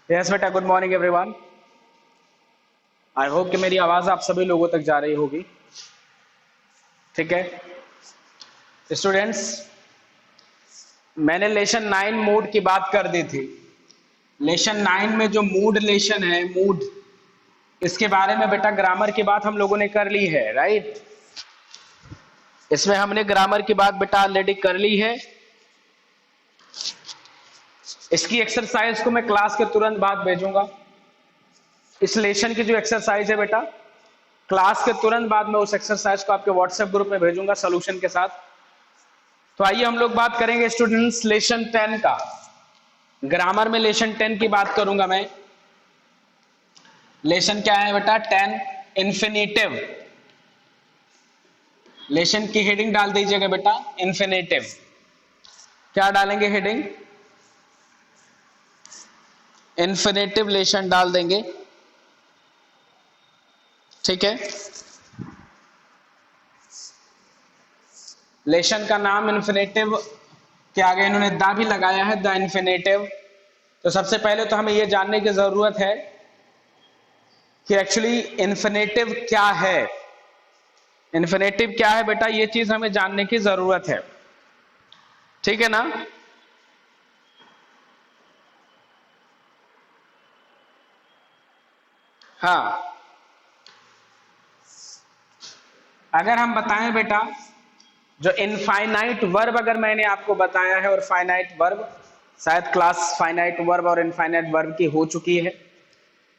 Yes बेटा, good morning everyone. I hope कि मेरी आवाज आप सभी लोगों तक जा रही होगी। ठीक है स्टूडेंट्स, मैंने लेशन 9 मूड की बात कर दी थी। लेशन 9 में जो मूड लेशन है, मूड, इसके बारे में बेटा ग्रामर की बात हम लोगों ने कर ली है, राइट। इसमें हमने ग्रामर की बात बेटा ऑलरेडी कर ली है। इसकी एक्सरसाइज को मैं क्लास के तुरंत बाद भेजूंगा। इस लेशन की जो एक्सरसाइज है बेटा, क्लास के तुरंत बाद मैं उस एक्सरसाइज को आपके व्हाट्सएप ग्रुप में भेजूंगा सॉल्यूशन के साथ। तो आइए हम लोग बात करेंगे स्टूडेंट्स लेशन 10 का। ग्रामर में लेशन 10 की बात करूंगा मैं। लेशन क्या है बेटा? 10 इंफिनिटिव। लेशन की हेडिंग डाल दीजिएगा बेटा इंफिनिटिव। क्या डालेंगे हेडिंग? इंफिनिटिव लेशन डाल देंगे। ठीक है, लेशन का नाम इंफिनिटिव के आगे इन्होंने दा भी लगाया है, द इंफिनिटिव। तो सबसे पहले तो हमें यह जानने की जरूरत है कि एक्चुअली इंफिनिटिव क्या है। इंफिनिटिव क्या है बेटा, यह चीज हमें जानने की जरूरत है। ठीक है ना? हाँ, अगर हम बताएं बेटा, जो इनफाइनाइट वर्ब अगर मैंने आपको बताया है, और फाइनाइट वर्ब, शायद क्लास फाइनाइट वर्ब और इनफाइनाइट वर्ब की हो चुकी है।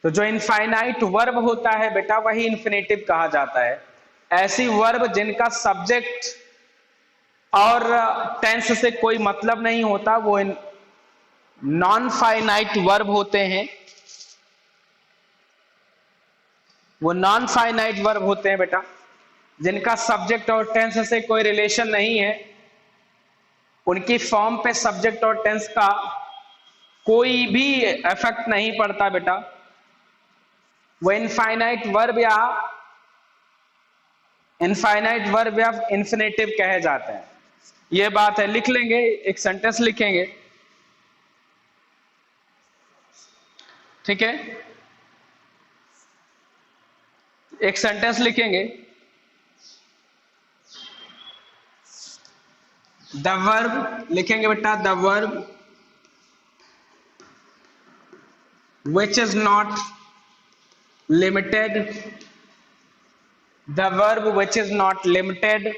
तो जो इनफाइनाइट वर्ब होता है बेटा, वही इन्फिनेटिव कहा जाता है। ऐसी वर्ब जिनका सब्जेक्ट और टेंस से कोई मतलब नहीं होता, वो नॉन फाइनाइट वर्ब होते हैं। वो नॉन फाइनाइट वर्ब होते हैं बेटा, जिनका सब्जेक्ट और टेंस से कोई रिलेशन नहीं है। उनकी फॉर्म पे सब्जेक्ट और टेंस का कोई भी इफेक्ट नहीं पड़ता बेटा। वो इनफाइनाइट वर्ब या इंफिनिटिव कहे जाते हैं। ये बात है, लिख लेंगे, एक सेंटेंस लिखेंगे। ठीक है, एक सेंटेंस लिखेंगे। द वर्ब लिखेंगे बेटा, the verb which is not limited, the verb which is not limited,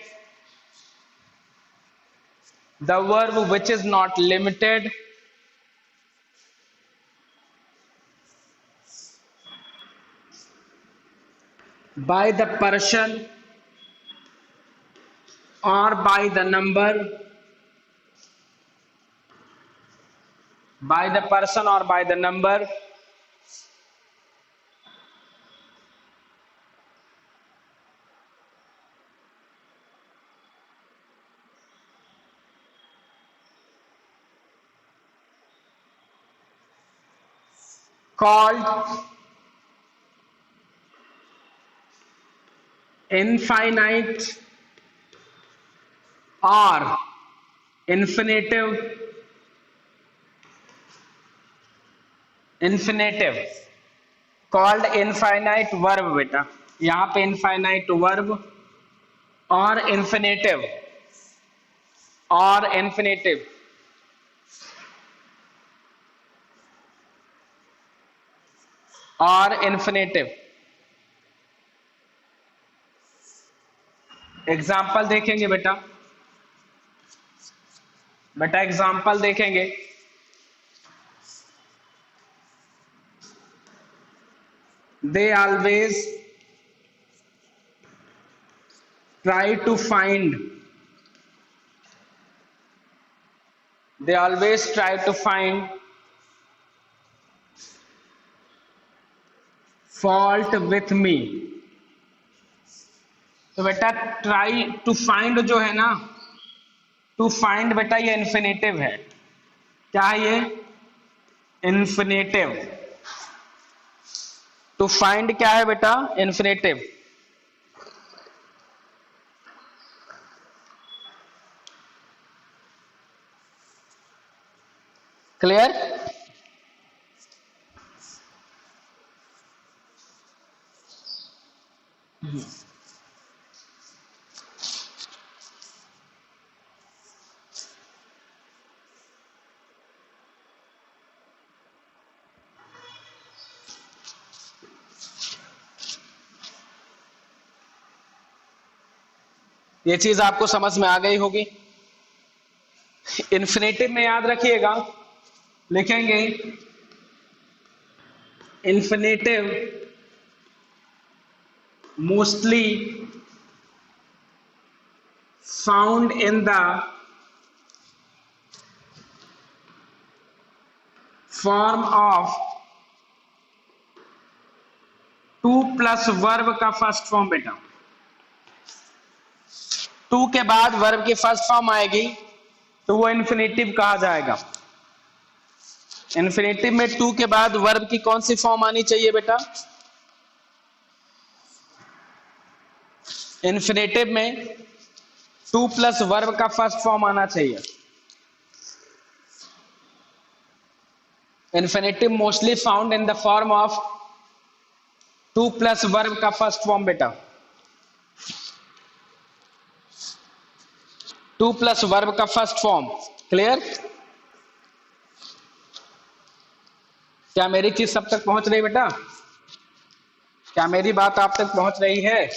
the verb which is not limited by the person or by the number, by the person or by the number called infinite or infinitive, infinitive called infinite verb बेटा। यहां पे infinite verb और infinitive, और infinitive, और infinitive। Example देखेंगे बेटा, बेटा example देखेंगे। they always try to find, they always try to find fault with me। तो बेटा ट्राई टू फाइंड जो है ना, टू फाइंड बेटा ये इन्फिनेटिव है। क्या है ये? इन्फिनेटिव। टू फाइंड क्या है बेटा? इन्फिनेटिव। क्लियर? ये चीज आपको समझ में आ गई होगी। इन्फिनेटिव में याद रखिएगा, लिखेंगे infinitive mostly found in the form of to plus verb का फर्स्ट फॉर्म। बेटा टू के बाद वर्ब की फर्स्ट फॉर्म आएगी तो वो इन्फिनेटिव कहा जाएगा। इन्फिनेटिव में टू के बाद वर्ब की कौन सी फॉर्म आनी चाहिए बेटा? इन्फिनेटिव में टू प्लस वर्ब का फर्स्ट फॉर्म आना चाहिए। Infinitive mostly found in the form of to plus verb का फर्स्ट फॉर्म बेटा। टू प्लस वर्ब का फर्स्ट फॉर्म। क्लियर? क्या मेरी चीज सब तक पहुंच रही बेटा? क्या मेरी बात आप तक पहुंच रही है?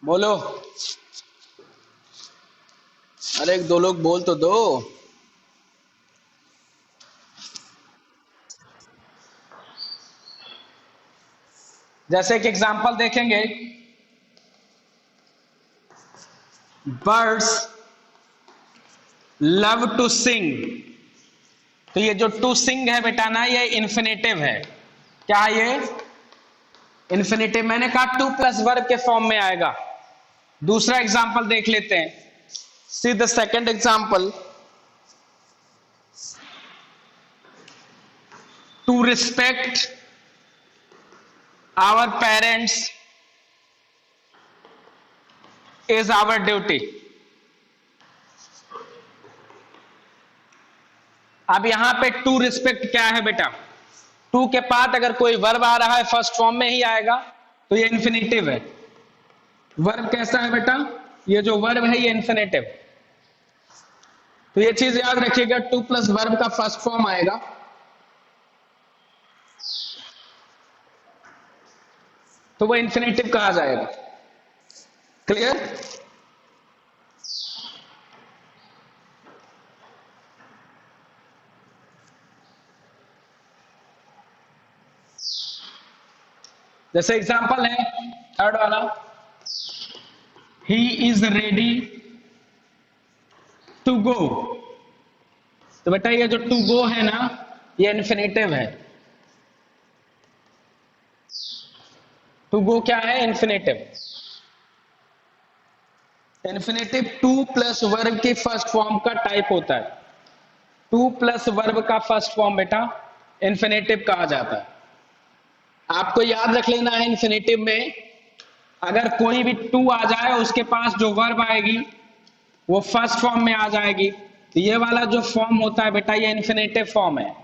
बोलो। अरे एक दो लोग बोल तो दो। जैसे एक एग्जांपल देखेंगे, बर्ड्स लव टू सिंग। तो ये जो टू सिंग है बेटा ना, ये इन्फिनेटिव है। क्या है ये? इन्फिनेटिव। मैंने कहा टू प्लस वर्ब के फॉर्म में आएगा। दूसरा एग्जांपल देख लेते हैं। See the second example. To respect our parents is our duty. अब यहां पे टू रिस्पेक्ट क्या है बेटा? टू के बाद अगर कोई वर्ब आ रहा है फर्स्ट फॉर्म में ही आएगा तो ये इन्फिनेटिव है। वर्ब कैसा है बेटा? ये जो वर्ब है ये इन्फिनेटिव। तो ये चीज याद रखिएगा, टू प्लस वर्ब का फर्स्ट फॉर्म आएगा तो वो इन्फिनेटिव कहा जाएगा। क्लियर? जैसे एग्जांपल है थर्ड वाला, he is ready to go. तो बेटा ये जो टू गो है ना, ये इन्फिनेटिव है। टू गो क्या है? Infinitive. Infinitive to plus verb की फर्स्ट फॉर्म का टाइप होता है। टू प्लस वर्ब का फर्स्ट फॉर्म बेटा इन्फिनेटिव कहा जाता है। आपको याद रख लेना है, इन्फिनेटिव में अगर कोई भी टू आ जाए उसके पास जो वर्ब आएगी वो फर्स्ट फॉर्म में आ जाएगी। तो ये वाला जो फॉर्म होता है बेटा, ये इन्फिनेटिव फॉर्म है।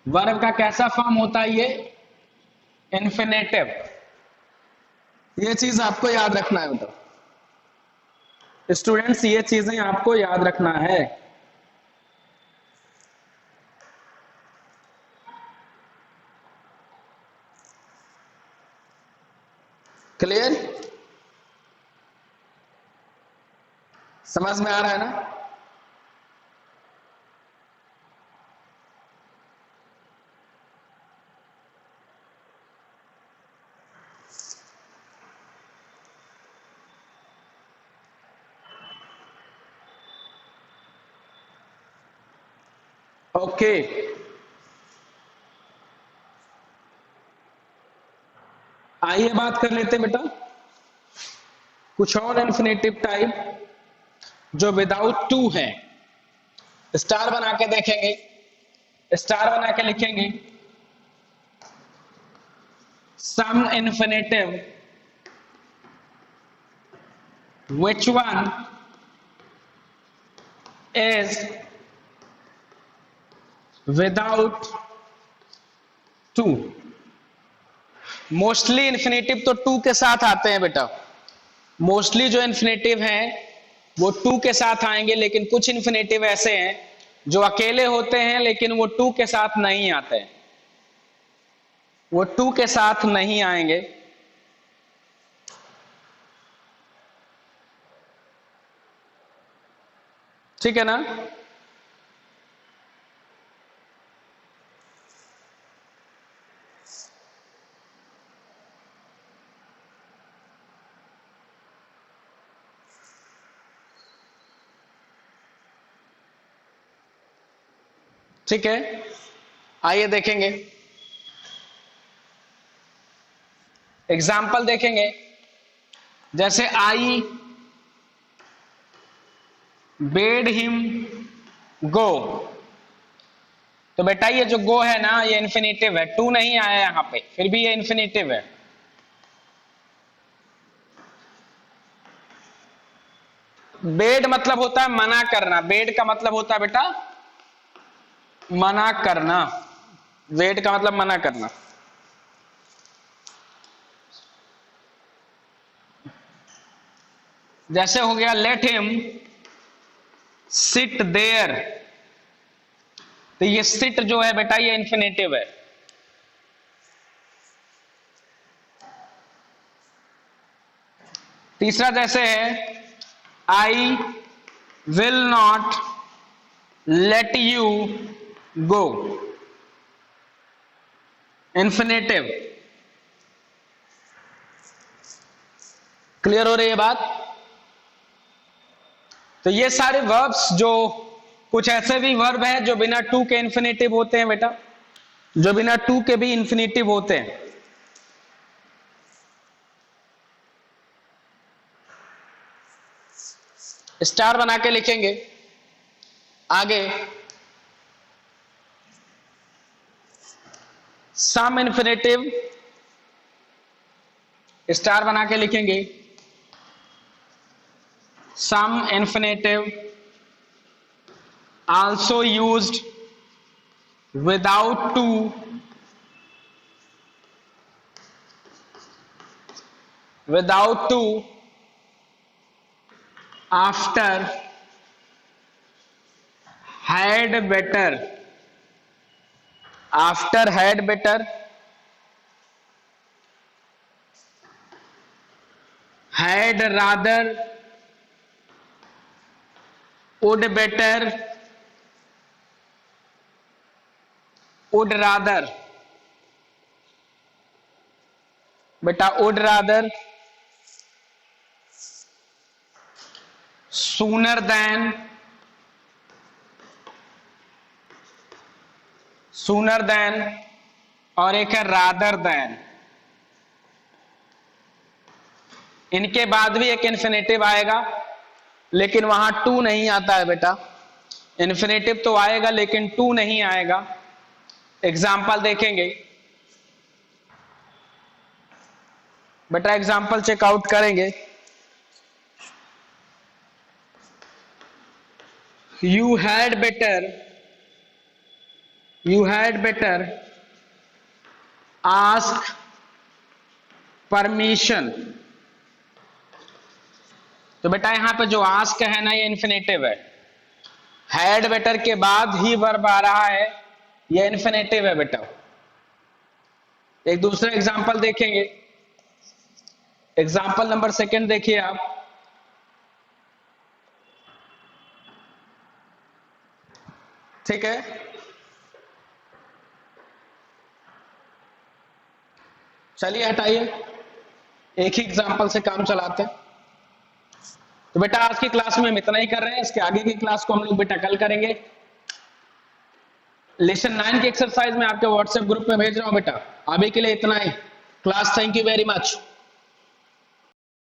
वर्ब का कैसा फॉर्म होता है? ये इन्फिनेटिव। ये चीज आपको याद रखना है बेटा। स्टूडेंट्स ये चीजें आपको याद रखना है। क्लियर? समझ में आ रहा है ना? ओके। आइए बात कर लेते हैं बेटा कुछ और इन्फिनेटिव टाइप जो विदाउट टू है। स्टार बना के देखेंगे। स्टार बना के लिखेंगे, some infinitive which one is without to. Mostly infinitive तो टू के साथ आते हैं बेटा, मोस्टली जो इन्फिनेटिव हैं वो टू के साथ आएंगे, लेकिन कुछ इन्फिनेटिव ऐसे हैं जो अकेले होते हैं लेकिन वो टू के साथ नहीं आते हैं, वो टू के साथ नहीं आएंगे। ठीक है ना? ठीक है, आइए देखेंगे एग्जाम्पल देखेंगे। जैसे आई बेड हिम गो, तो बेटा ये जो गो है ना ये इन्फिनेटिव है, टू नहीं आया यहां पे, फिर भी ये इन्फिनेटिव है। बेड मतलब होता है मना करना, बेड का मतलब होता है बेटा मना करना, वेट का मतलब मना करना। जैसे हो गया लेट हिम सिट देयर, तो ये सिट जो है बेटा ये इन्फिनेटिव है। तीसरा जैसे है I will not let you go, infinitive. Clear हो रही है बात? तो ये सारे वर्ब्स, जो कुछ ऐसे भी वर्ब हैं जो बिना टू के इन्फिनेटिव होते हैं बेटा, जो बिना टू के भी इन्फिनेटिव होते हैं। स्टार बना के लिखेंगे आगे। सम इन्फिनेटिव स्टार बना के लिखेंगे, some infinitive also used without to after had better, after had better, had rather, would better, would rather, बेटा would rather, sooner than, sooner than, और एक है rather than। इनके बाद भी एक इन्फिनेटिव आएगा लेकिन वहां टू नहीं आता है बेटा, इन्फिनेटिव तो आएगा लेकिन टू नहीं आएगा। एग्जाम्पल देखेंगे बेटा, एग्जाम्पल चेकआउट करेंगे। You had better ask permission। तो बेटा यहां पे जो आस्क है ना ये इन्फिनेटिव है, हैड बेटर के बाद ही वर्ब आ रहा है, ये इन्फिनेटिव है बेटा। एक दूसरा एग्जांपल देखेंगे, एग्जांपल नंबर सेकंड देखिए आप। ठीक है, चलिए हटाइए, एक ही एग्जांपल से काम चलाते हैं। तो बेटा आज की क्लास में हम इतना ही कर रहे हैं, इसके आगे की क्लास को हम लोग बेटा कल करेंगे। लेसन 9 की एक्सरसाइज में आपके व्हाट्सएप ग्रुप में भेज रहा हूं बेटा। अभी के लिए इतना ही। Class, thank you very much.